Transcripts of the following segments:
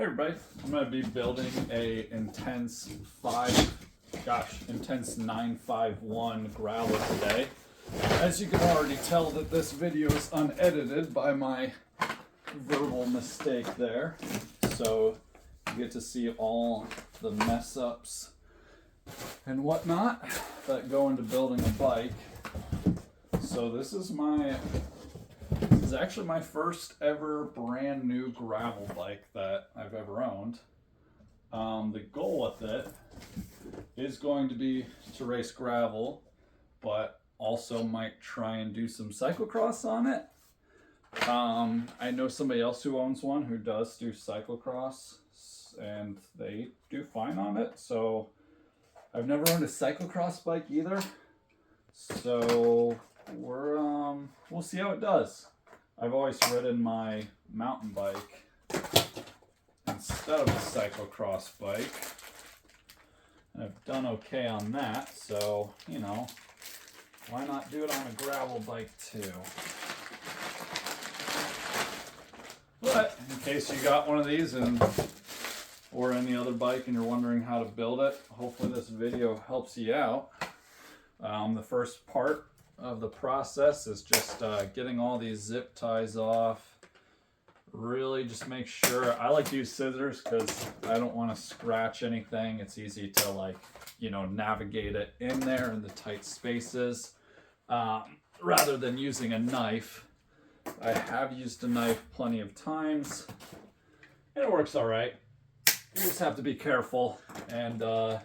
Hey everybody, I'm going to be building a Intense 951 gravel today. As you can already tell that this video is unedited by my verbal mistake there. So you get to see all the mess ups and whatnot that go into building a bike. So this is actually my first ever brand new gravel bike that I've ever owned. The goal with it is going to be to race gravel, but also might try and do some cyclocross on it. I know somebody else who owns one who does do cyclocross, and they do fine on it. So I've never owned a cyclocross bike either. So we'll see how it does. I've always ridden my mountain bike instead of a cyclocross bike. And I've done okay on that, so, you know, why not do it on a gravel bike too? But in case you got one of these or any other bike and you're wondering how to build it, hopefully this video helps you out. The first part of the process is just getting all these zip ties off. Really just make sure, I like to use scissors because I don't want to scratch anything. It's easy to navigate it in there in the tight spaces rather than using a knife. I have used a knife plenty of times and it works all right. You just have to be careful and go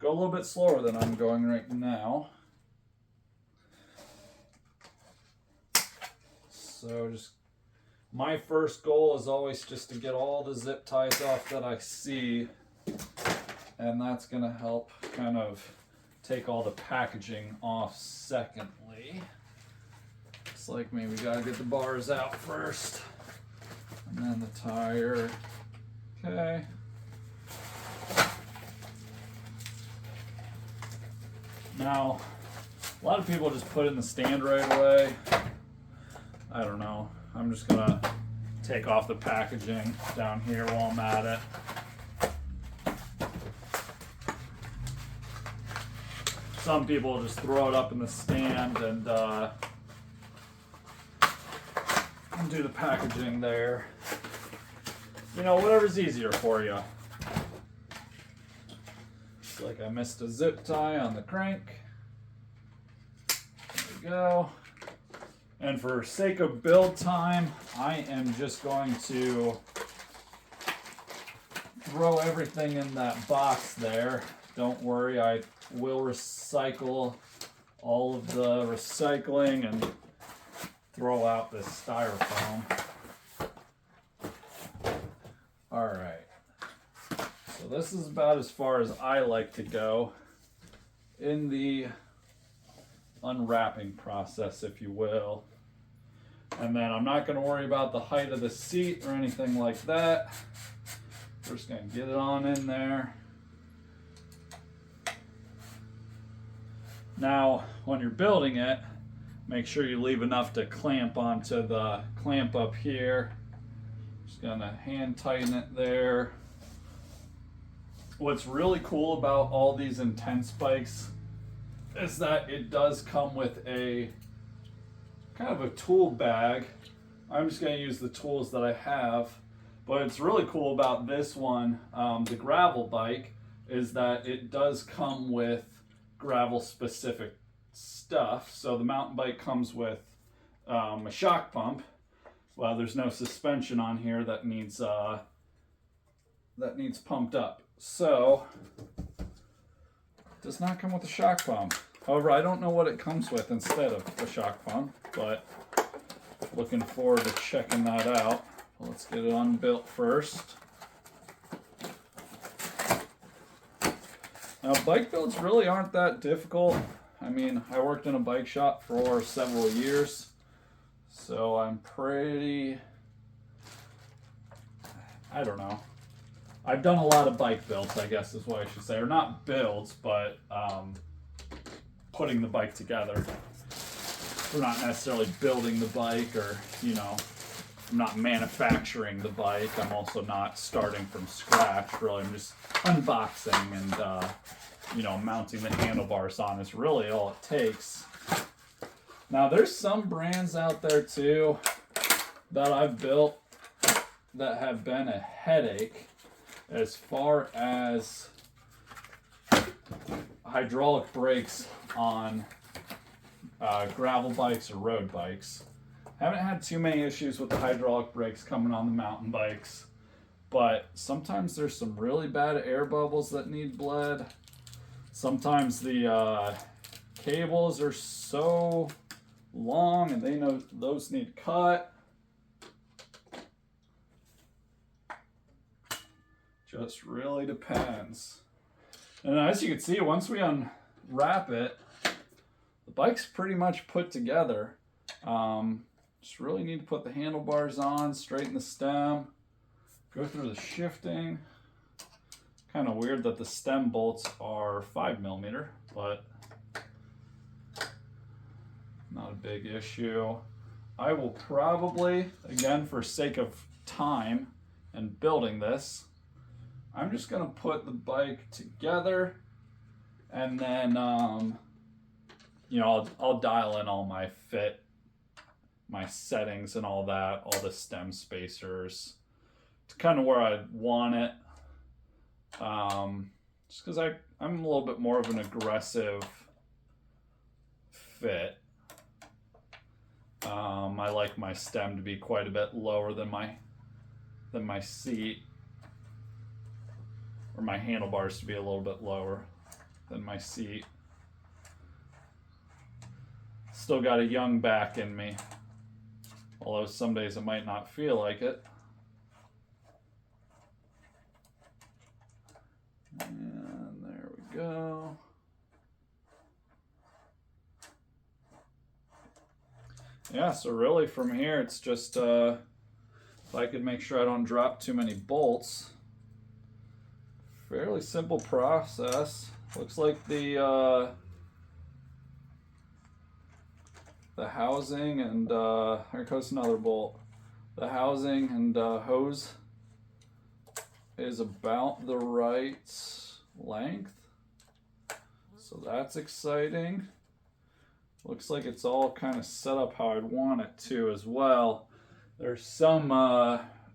a little bit slower than I'm going right now. So just my first goal is always just to get all the zip ties off that I see, and that's going to help kind of take all the packaging off secondly. It's like maybe we got to get the bars out first and then the tire. Okay. Now, a lot of people just put it in the stand right away. I don't know. I'm just gonna take off the packaging down here while I'm at it. Some people just throw it up in the stand and do the packaging there. You know, whatever's easier for you. Looks like I missed a zip tie on the crank. There we go. And for sake of build time, I am just going to throw everything in that box there. Don't worry, I will recycle all of the recycling and throw out this styrofoam. All right. So this is about as far as I like to go in the unwrapping process, if you will. And then I'm not going to worry about the height of the seat or anything like that. We're just going to get it on in there. Now, when you're building it, make sure you leave enough to clamp onto the clamp up here. Just going to hand tighten it there. What's really cool about all these Intense bikes is that it does come with a kind of a tool bag. I'm just going to use the tools that I have, but it's really cool about this one, the gravel bike, is that it does come with gravel specific stuff. So the mountain bike comes with a shock pump. Well, there's no suspension on here that needs pumped up. So it does not come with a shock pump. However, I don't know what it comes with instead of a shock pump, but looking forward to checking that out. Let's get it unbuilt first. Now, bike builds really aren't that difficult. I mean, I worked in a bike shop for several years, so I'm pretty, I don't know. I've done a lot of bike builds, I guess is what I should say. Or not builds, but putting the bike together. We're not necessarily building the bike or, you know, I'm not manufacturing the bike. I'm also not starting from scratch. Really, I'm just unboxing and you know, mounting the handlebars on is really all it takes. Now, there's some brands out there too that I've built that have been a headache as far as hydraulic brakes on gravel bikes or road bikes. Haven't had too many issues with the hydraulic brakes coming on the mountain bikes, but sometimes there's some really bad air bubbles that need bled. Sometimes the cables are so long and they know those need cut. Just really depends. And as you can see, once we unwrap it, the bike's pretty much put together. Just really need to put the handlebars on, straighten the stem, go through the shifting. Kind of weird that the stem bolts are 5mm, but not a big issue. I will probably, again, for sake of time and building this, I'm just gonna put the bike together, and then you know, I'll dial in all my fit, my settings and all that, all the stem spacers to kind of where I want it. Just because I'm a little bit more of an aggressive fit. I like my stem to be quite a bit lower than my seat, or my handlebars to be a little bit lower than my seat. Still got a young back in me, although some days it might not feel like it. And there we go. Yeah, so really from here it's just if I could make sure I don't drop too many bolts. Fairly simple process. Looks like the housing and here goes another bolt. The housing and hose is about the right length, so that's exciting. Looks like it's all kind of set up how I'd want it to as well. There's some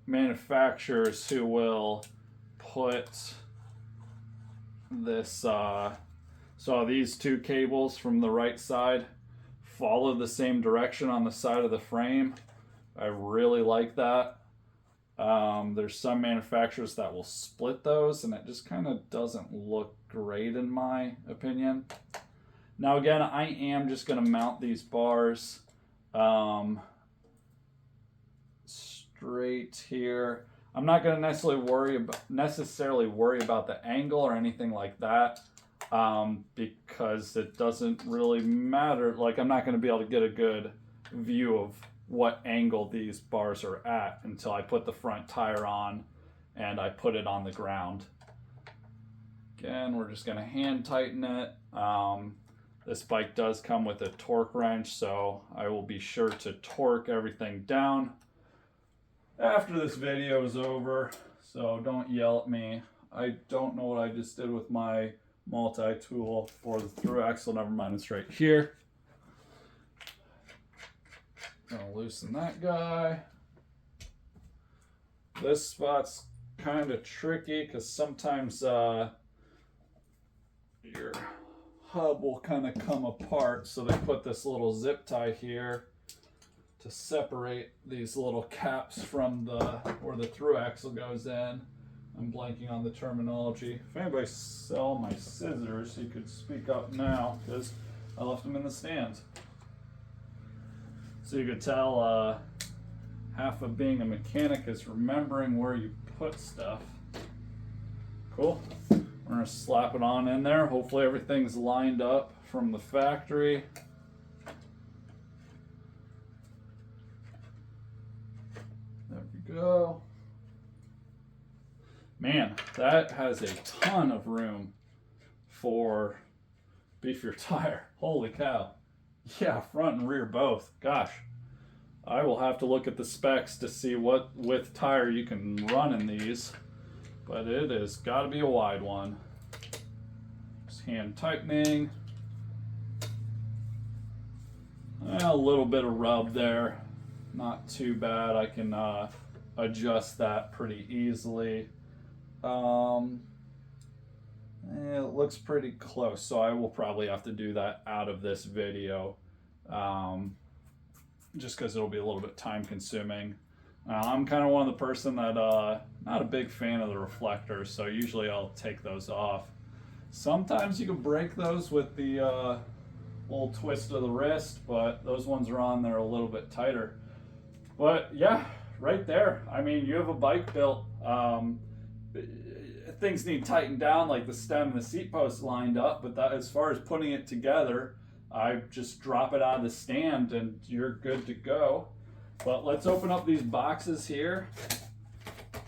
manufacturers who will put this so these two cables from the right side follow the same direction on the side of the frame. I really like that. There's some manufacturers that will split those, and it just kind of doesn't look great in my opinion. Now again, I am just going to mount these bars straight here. I'm not going to necessarily worry about the angle or anything like that, because it doesn't really matter. Like, I'm not going to be able to get a good view of what angle these bars are at until I put the front tire on and I put it on the ground. Again, we're just going to hand tighten it. This bike does come with a torque wrench, so I will be sure to torque everything down after this video is over, so don't yell at me. I don't know what I just did with my multi-tool for the through axle. Never mind, it's right here. Gonna loosen that guy. This spot's kind of tricky because sometimes your hub will kind of come apart, so they put this little zip tie here to separate these little caps from where the through axle goes in. I'm blanking on the terminology. If anybody sell my scissors, you could speak up now, because I left them in the stand. So you could tell half of being a mechanic is remembering where you put stuff. Cool. We're gonna slap it on in there. Hopefully everything's lined up from the factory. There we go. Man, that has a ton of room for beefier tire. Holy cow. Yeah, front and rear both. Gosh, I will have to look at the specs to see what width tire you can run in these, but it has got to be a wide one. Just hand tightening. A little bit of rub there, not too bad. I can adjust that pretty easily. It looks pretty close, so I will probably have to do that out of this video, just because it'll be a little bit time consuming. I'm kind of one of the person that not a big fan of the reflectors, so usually I'll take those off. Sometimes you can break those with the little twist of the wrist, but those ones are on there a little bit tighter. But yeah, right there. I mean, you have a bike built. Things need tightened down, like the stem and the seat post lined up, but that, as far as putting it together, I just drop it out of the stand and you're good to go. But let's open up these boxes here,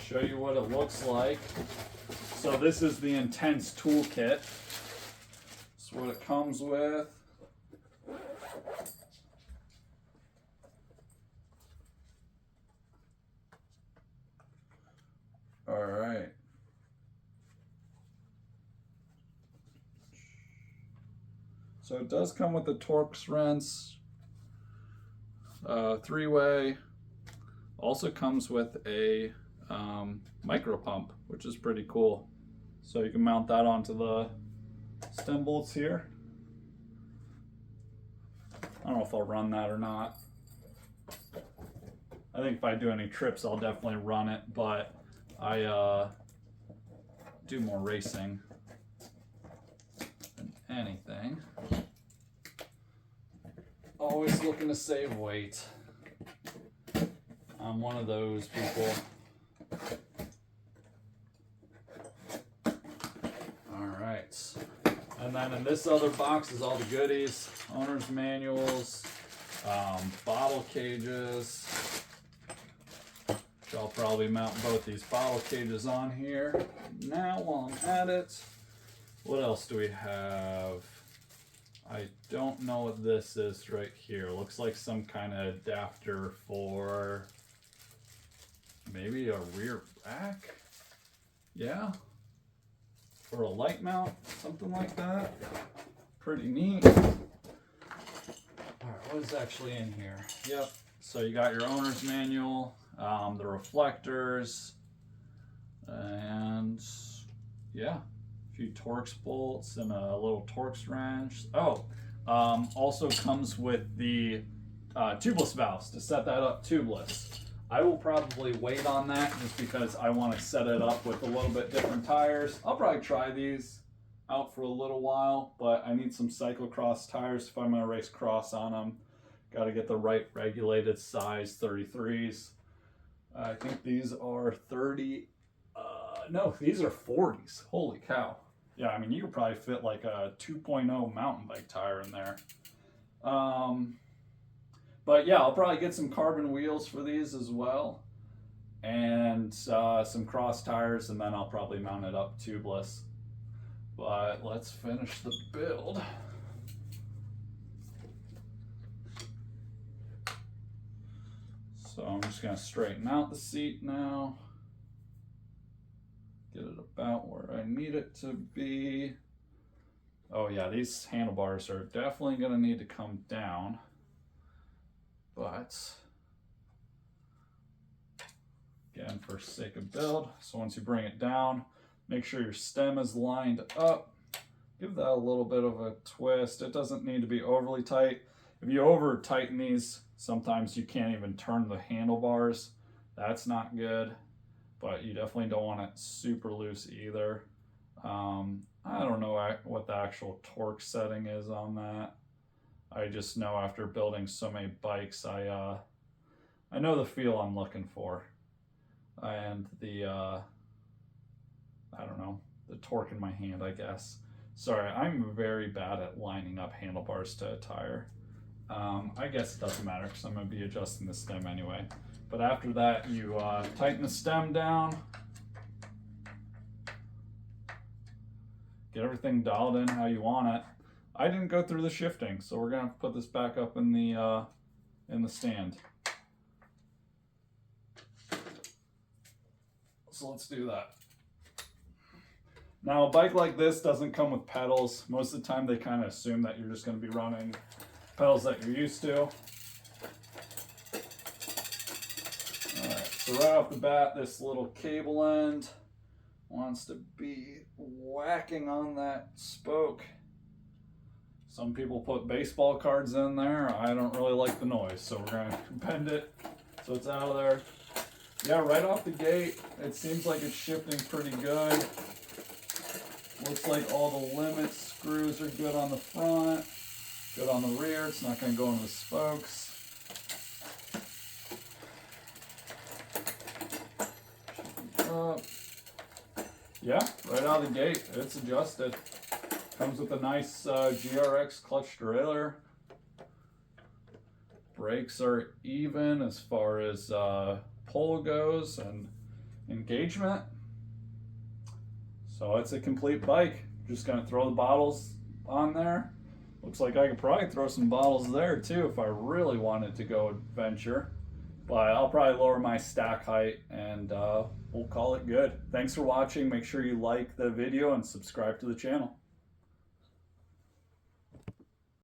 show you what it looks like. So this is the Intense toolkit. That's what it comes with. All right. So it does come with a Torx wrench, 3-way. Also comes with a micro pump, which is pretty cool. So you can mount that onto the stem bolts here. I don't know if I'll run that or not. I think if I do any trips, I'll definitely run it, but I do more racing than anything. Always looking to save weight. I'm one of those people. All right. And then in this other box is all the goodies, owner's manuals, bottle cages. Which I'll probably mount both these bottle cages on here. Now while I'm at it, what else do we have? I don't know what this is right here. Looks like some kind of adapter for maybe a rear rack? Yeah. Or a light mount, something like that. Pretty neat. All right, what is actually in here? Yep, so you got your owner's manual, the reflectors, and yeah, a few Torx bolts and a little Torx wrench. Oh, also comes with the tubeless valves to set that up tubeless. I will probably wait on that just because I want to set it up with a little bit different tires. I'll probably try these out for a little while, but I need some cyclocross tires if I'm going to race cross on them. Got to get the right regulated size 33s. I think these are 30, no, these are 40s. Holy cow. Yeah, I mean, you could probably fit like a 2.0 mountain bike tire in there. But yeah, I'll probably get some carbon wheels for these as well. And some cross tires, and then I'll probably mount it up tubeless. But let's finish the build. So I'm just gonna straighten out the seat now. Get it about where I need it to be. Oh yeah, these handlebars are definitely gonna need to come down. But again, for sake of build, so once you bring it down, make sure your stem is lined up. Give that a little bit of a twist. It doesn't need to be overly tight. If you over tighten these, sometimes you can't even turn the handlebars. That's not good, but you definitely don't want it super loose either. I don't know what the actual torque setting is on that. I just know after building so many bikes, I know the feel I'm looking for, and the I don't know, the torque in my hand, I guess. Sorry, I'm very bad at lining up handlebars to a tire. I guess it doesn't matter because I'm going to be adjusting the stem anyway. But after that, you tighten the stem down, get everything dialed in how you want it. I didn't go through the shifting, so we're gonna have to put this back up in the stand. So let's do that. Now a bike like this doesn't come with pedals. Most of the time they kind of assume that you're just going to be running pedals that you're used to. Alright, so right off the bat, this little cable end wants to be whacking on that spoke. Some people put baseball cards in there. I don't really like the noise, so we're going to bend it so it's out of there. Yeah, right off the gate, it seems like it's shifting pretty good. Looks like all the limit screws are good on the front, good on the rear. It's not going to go into the spokes. Yeah, right out of the gate, it's adjusted. Comes with a nice GRX clutch derailleur. Brakes are even as far as pull goes and engagement. So it's a complete bike. Just gonna throw the bottles on there. Looks like I could probably throw some bottles there too if I really wanted to go adventure. But I'll probably lower my stack height and we'll call it good. Thanks for watching. Make sure you like the video and subscribe to the channel.